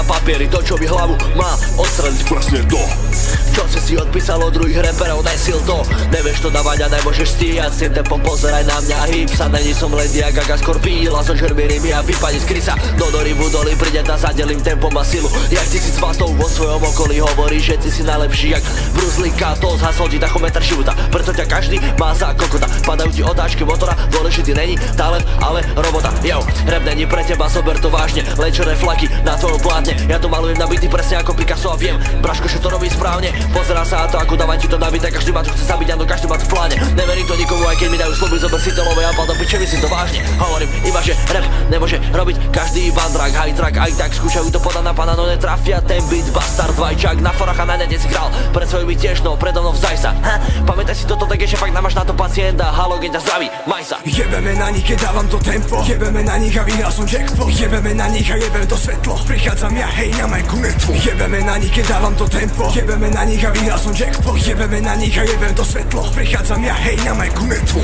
papieri, to čo mi hlavu má odstreliť presne to. Čo si odpísal od druhých reperov, nesil to. Nevieš to dávať a nemôžeš stíhať. S tým tempom pozeraj na mňa, hýb sa. Není som len diagaga, skôr píla so žermírimi a vypadí z krysa. Do dorybu doly príde a zadelím tempom a silu. Jak 1000 vatov vo svojom okolí hovorí, že ty si najlepší jak Bruce Lee. To zhasol ti tachometr života, preto ťa každý má za kokota. Padajú ti otáčky motora, dôležitý není talent, ale robota. Jo, rap není pre teba, zober to vážne. Len černé flaky na tvojom plátne. Ja to malujem na byty presne ako Picasso a viem, Braško, že to robí správne. Pozerá sa na to, ako dávam ti to nabité. Každý ma tu chce zabiť, áno, každý ma tu v pláne. Neverím to nikomu, aj keď mi dajú sloby, zober si to lové a do piče, myslím to vážne. Hovorím iba, že rap nemôže robiť každý vandrak, high track, aj tak skúšajú to podať na pána, no netrafia ten beat, bastard, vajčák. Na forách a na nete si hral, pred svojimi tiež, no predo mnou vzdaj sa. Pamätaj si toto, tak ešte fakt namáš na to pacienta. Halogen ťa zdraví, maj sa. Jebeme na nich, keď dávam to tempo. Jebeme na nich a vyhral som jackpot. Jebeme na nich a jebem to svetlo. Prichádzam ja, hej, na majku netvu. Jebeme na nich, keď dávam to tempo. Jebeme na nich a vyhral som jackpot. Jebeme na nich a jebem to svetlo. Prichádzam ja, hej, na majku netvu.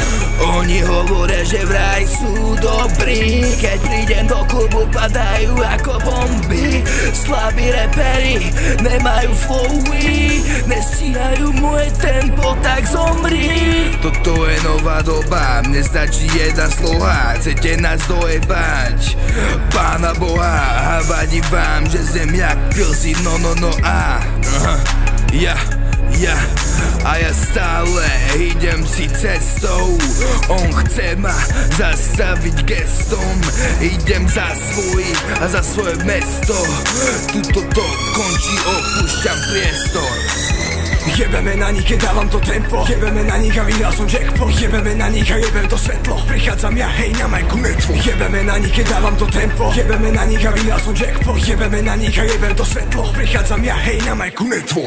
Oni hovoria, že vraj sú dobrí, keď prídem do klubu, padajú ako bomby. Slabí reperi nemajú flowy, nestíhajú moje tempo, tak zomri. Toto je nová doba, mne stačí jedna sloha. Chcete nás dojebať, Pána Boha, a vadí vám, že zem jak pilsi, no a a ja stále idem si cestou. On chce ma zastaviť gestom. Idem za svojich a za svoje mesto. Tuto to končí, opúšťam priestor. Jebeme na nich, keď dávam to tempo. Jebeme na nich a vyhral som jackpot. Jebeme na nich a jebem to svetlo. Prichádzam ja, hej, na majku netvu. Jebeme na nich, keď dávam to tempo. Jebeme na nich a vyhral som jackpot. Jebeme na nich a jebem to svetlo. Prichádzam ja, hej, na majku netvu.